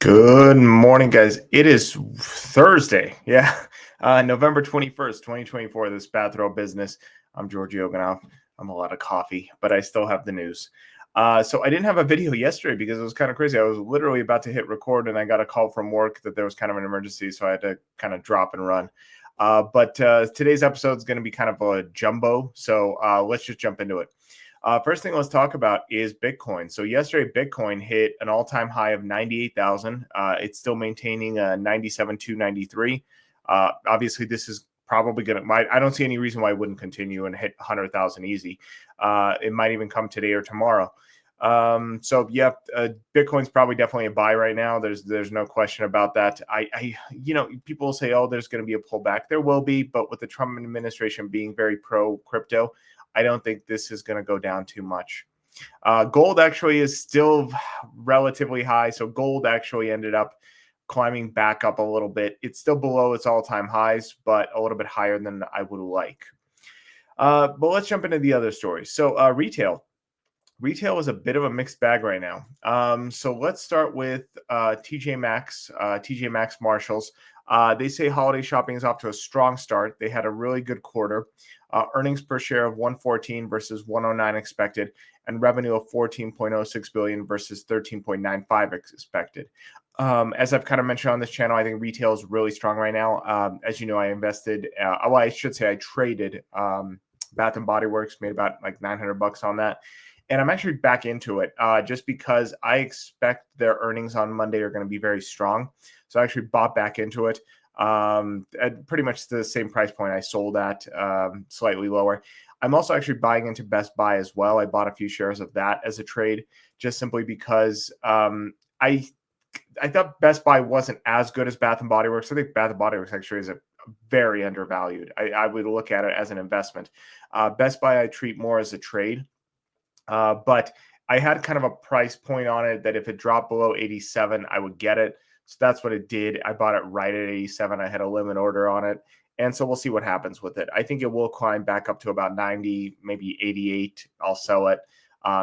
Good morning, guys. It is Thursday. Yeah. November 21st, 2024. This Bathrobe business. I'm Georgi Oganov. I'm a lot of coffee, but I still have the news. So I didn't have a video yesterday because it was kind of crazy. I was literally about to hit record and I got a call from work that there was kind of an emergency. So I had to kind of drop and run. But today's episode is going to be kind of a jumbo. So let's just jump into it. First thing let's talk about is Bitcoin. So yesterday, Bitcoin hit an all-time high of 98,000. It's still maintaining 97,293. Obviously, this is probably going to. I don't see any reason why it wouldn't continue and hit 100,000 easy. It might even come today or tomorrow. So yeah, Bitcoin's probably definitely a buy right now. There's no question about that. People say, oh, there's going to be a pullback. There will be, but with the Trump administration being very pro crypto, I don't think this is going to go down too much. Gold actually is still relatively high. So gold actually ended up climbing back up a little bit. It's still below its all-time highs, but a little bit higher than I would like. But let's jump into the other stories. So retail. Retail is a bit of a mixed bag right now. So let's start with TJ Maxx, Marshalls. They say holiday shopping is off to a strong start. They had a really good quarter. Earnings per share of 114 versus 109 expected, and revenue of 14.06 billion versus 13.95 expected. As I've kind of mentioned on this channel, I think retail is really strong right now. As you know, I invested, I should say I traded Bath and Body Works, made about like $900 on that. And I'm actually back into it just because I expect their earnings on Monday are going to be very strong. So I actually bought back into it at pretty much the same price point I sold at, slightly lower. I'm also actually buying into Best Buy as well. I bought a few shares of that as a trade just simply because I thought Best Buy wasn't as good as Bath and Body Works. I think Bath and Body Works actually is a very undervalued. I would look at it as an investment. Best Buy I treat more as a trade. But I had kind of a price point on it that if it dropped below 87, I would get it. So that's what it did. I bought it right at 87. I had a limit order on it. And so we'll see what happens with it. I think it will climb back up to about 90, maybe 88. I'll sell it,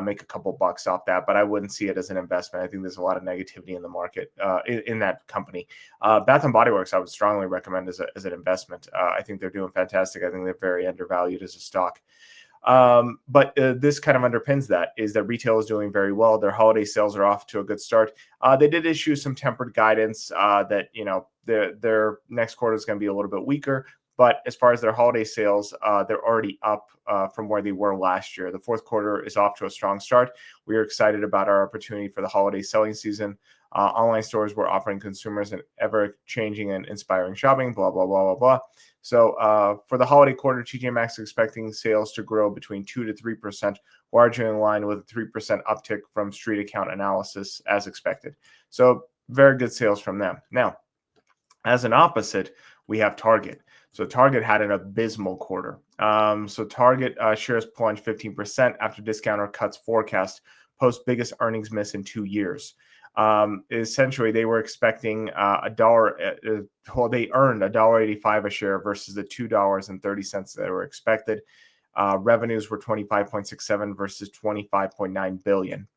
make a couple bucks off that, but I wouldn't see it as an investment. I think there's a lot of negativity in the market in that company. Bath and Body Works, I would strongly recommend as an investment. I think they're doing fantastic. I think they're very undervalued as a stock. But this kind of underpins that is that retail is doing very well. Their holiday sales are off to a good start. They did issue some tempered guidance that their next quarter is going to be a little bit weaker. But as far as their holiday sales, they're already up from where they were last year. The fourth quarter is off to a strong start. We are excited about our opportunity for the holiday selling season. Online stores were offering consumers an ever-changing and inspiring shopping, blah, blah, blah, blah, blah. So for the holiday quarter, TJ Maxx is expecting sales to grow between 2 to 3%, largely in line with a 3% uptick from street account analysis as expected. So very good sales from them. Now, as an opposite, we have Target. So Target had an abysmal quarter. So Target shares plunged 15% after discounter cuts forecast, post biggest earnings miss in 2 years. Essentially, they were expecting a dollar. Well, they earned $1.85 a share versus the $2.30 that were expected. Revenues were 25.67 versus 25.9 billion.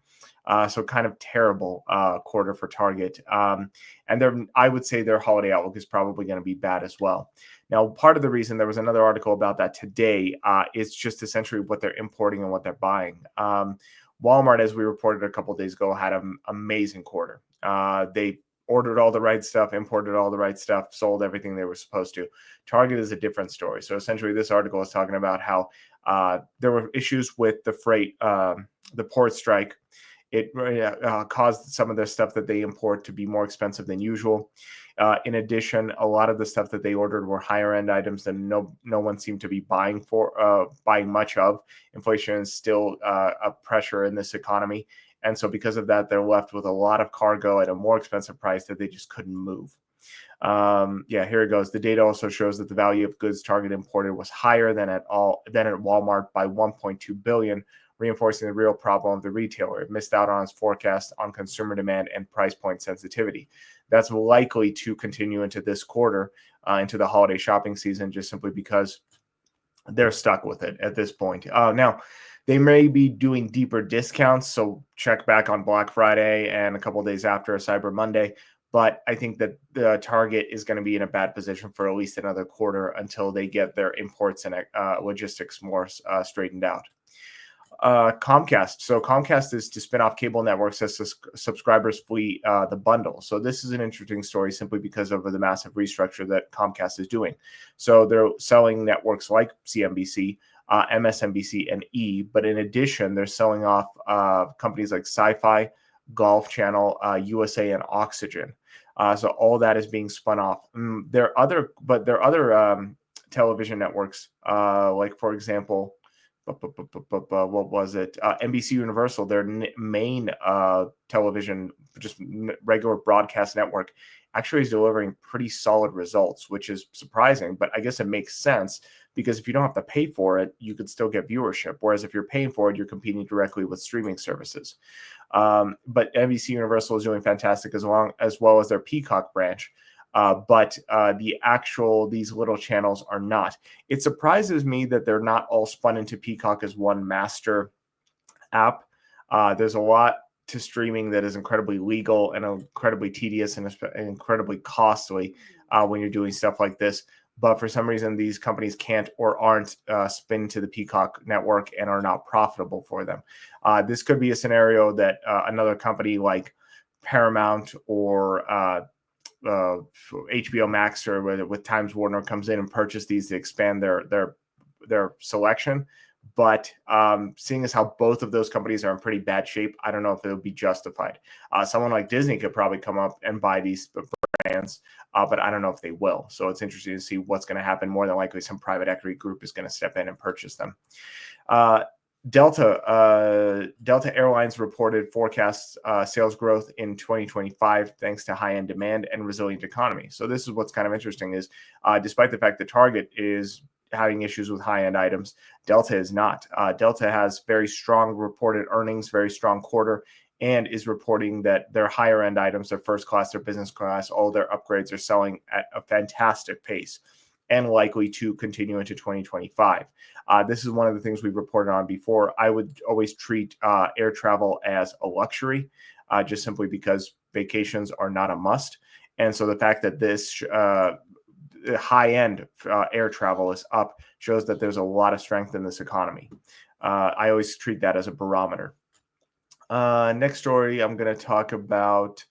So kind of terrible quarter for Target. And I would say their holiday outlook is probably going to be bad as well. Now, part of the reason there was another article about that today is just essentially what they're importing and what they're buying. Walmart, as we reported a couple of days ago, had an amazing quarter. They ordered all the right stuff, imported all the right stuff, sold everything they were supposed to. Target is a different story. So essentially, this article is talking about how there were issues with the freight, the port strike. It caused some of their stuff that they import to be more expensive than usual. In addition, a lot of the stuff that they ordered were higher end items that no one seemed to be buying much of. Inflation is still a pressure in this economy. And so because of that, they're left with a lot of cargo at a more expensive price that they just couldn't move. Here it goes. The data also shows that the value of goods Target imported was higher than at Walmart by 1.2 billion, reinforcing the real problem of the retailer. It missed out on its forecast on consumer demand and price point sensitivity. That's likely to continue into this quarter, into the holiday shopping season, just simply because they're stuck with it at this point. Now, They may be doing deeper discounts, so check back on Black Friday and a couple of days after Cyber Monday. But I think that the Target is going to be in a bad position for at least another quarter until they get their imports and logistics more straightened out. Comcast. So Comcast is to spin off cable networks as subscribers flee the bundle. So this is an interesting story simply because of the massive restructure that Comcast is doing. So they're selling networks like CNBC, MSNBC, and E. But in addition, they're selling off companies like Sci-Fi, Golf Channel, USA, and Oxygen. So all that is being spun off. There are other television networks, like for example, what was it? NBC Universal, their main television, just regular broadcast network, actually is delivering pretty solid results, which is surprising. But I guess it makes sense because if you don't have to pay for it, you could still get viewership. Whereas if you're paying for it, you're competing directly with streaming services. But NBC Universal is doing fantastic as well as their Peacock branch. But these little channels are not. It surprises me that they're not all spun into Peacock as one master app. There's a lot to streaming that is incredibly legal and incredibly tedious and incredibly costly when you're doing stuff like this. But for some reason, these companies can't or aren't spin to the Peacock network and are not profitable for them. This could be a scenario that another company like Paramount or HBO Max or with Times Warner comes in and purchase these to expand their selection. But seeing as how both of those companies are in pretty bad shape, I don't know if it would be justified. Someone like Disney could probably come up and buy these brands, but I don't know if they will. So it's interesting to see what's going to happen. More than likely, some private equity group is going to step in and purchase them. Delta Airlines reported forecasts sales growth in 2025 thanks to high-end demand and resilient economy. So this is what's kind of interesting is despite the fact that Target is having issues with high-end items, Delta is not. Delta has very strong reported earnings, very strong quarter, and is reporting that their higher-end items, their first class, their business class, all their upgrades are selling at a fantastic pace and likely to continue into 2025. This is one of the things we've reported on before. I would always treat air travel as a luxury, just simply because vacations are not a must. And so the fact that this high-end air travel is up shows that there's a lot of strength in this economy. I always treat that as a barometer. Next story I'm going to talk about.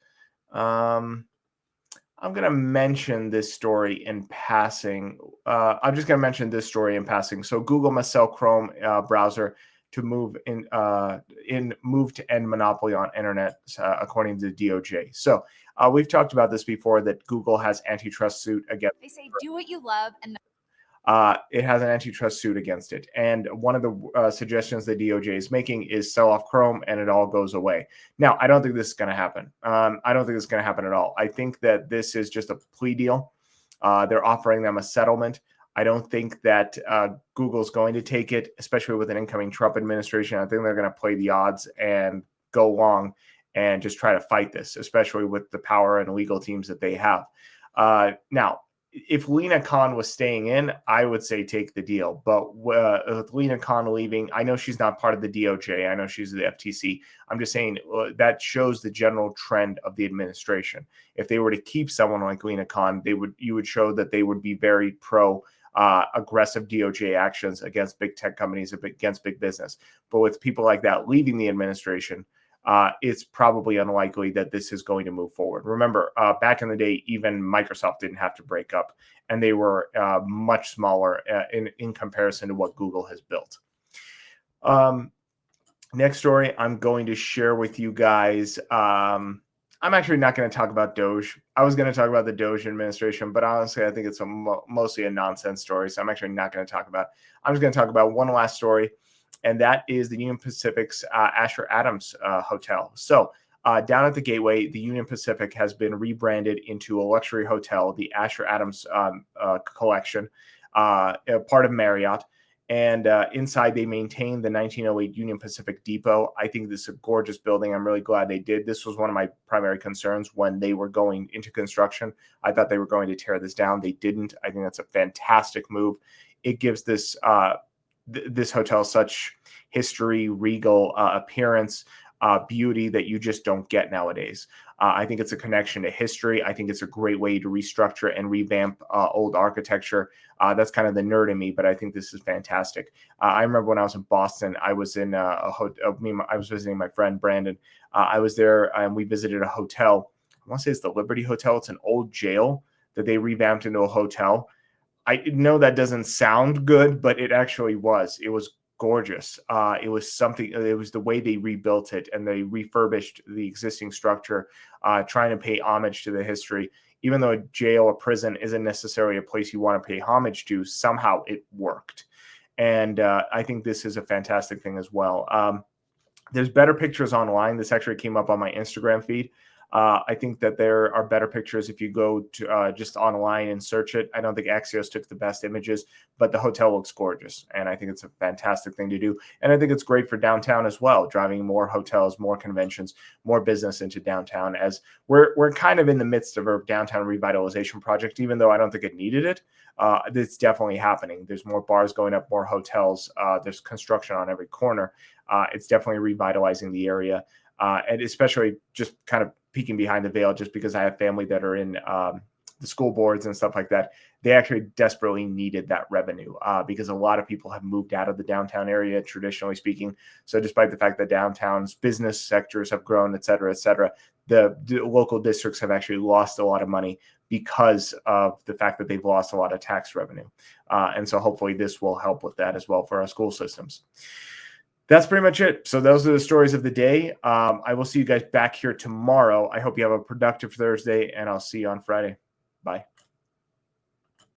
I'm going to mention this story in passing. I'm just going to mention this story in passing. So Google must sell Chrome browser to move to end monopoly on internet, according to the DOJ. So we've talked about this before, that Google has antitrust suit against. They say do what you love, and it has an antitrust suit against it. And one of the suggestions the DOJ is making is sell off Chrome and it all goes away. Now, I don't think this is going to happen. I don't think it's going to happen at all. I think that this is just a plea deal. They're offering them a settlement. I don't think that Google's going to take it, especially with an incoming Trump administration. I think they're going to play the odds and go long and just try to fight this, especially with the power and legal teams that they have. Now, if Lena Khan was staying in, I would say take the deal. But with Lena Khan leaving, I know she's not part of the DOJ. I know she's the FTC. I'm just saying that shows the general trend of the administration. If they were to keep someone like Lena Khan, you would show that they would be very pro aggressive DOJ actions against big tech companies, against big business. But with people like that leaving the administration, it's probably unlikely that this is going to move forward. Remember, back in the day, even Microsoft didn't have to break up, and they were much smaller in comparison to what Google has built. Next story I'm going to share with you guys. I'm actually not going to talk about Doge. I was going to talk about the Doge administration, but honestly, I think it's mostly a nonsense story, so I'm actually not going to talk about it. I'm just going to talk about one last story, and that is the Union Pacific's Asher Adams Hotel. So down at the Gateway, the Union Pacific has been rebranded into a luxury hotel, the Asher Adams Collection, part of Marriott. And inside, they maintain the 1908 Union Pacific Depot. I think this is a gorgeous building. I'm really glad they did. This was one of my primary concerns when they were going into construction. I thought they were going to tear this down. They didn't. I think that's a fantastic move. It gives this this hotel has such history, regal appearance, beauty that you just don't get nowadays. I think it's a connection to history. I think it's a great way to restructure and revamp old architecture. That's kind of the nerd in me, but I think this is fantastic. I remember when I was in Boston, I was in a hotel. I was visiting my friend Brandon. I was there and we visited a hotel. I want to say it's the Liberty Hotel. It's an old jail that they revamped into a hotel. I know that doesn't sound good, but it actually was. It was gorgeous. It was something. It was the way they rebuilt it and they refurbished the existing structure, trying to pay homage to the history. Even though a jail or prison isn't necessarily a place you want to pay homage to, somehow it worked. And I think this is a fantastic thing as well. There's better pictures online. This actually came up on my Instagram feed. I think that there are better pictures if you go to just online and search it. I don't think Axios took the best images, but the hotel looks gorgeous. And I think it's a fantastic thing to do. And I think it's great for downtown as well, driving more hotels, more conventions, more business into downtown, as we're kind of in the midst of a downtown revitalization project, even though I don't think it needed it. It's definitely happening. There's more bars going up, more hotels. There's construction on every corner. It's definitely revitalizing the area. And especially just kind of peeking behind the veil, just because I have family that are in the school boards and stuff like that. They actually desperately needed that revenue because a lot of people have moved out of the downtown area, traditionally speaking. So despite the fact that downtown's business sectors have grown, et cetera, the local districts have actually lost a lot of money because of the fact that they've lost a lot of tax revenue. And so hopefully this will help with that as well for our school systems. That's pretty much it. So those are the stories of the day. I will see you guys back here tomorrow. I hope you have a productive Thursday, and I'll see you on Friday. Bye.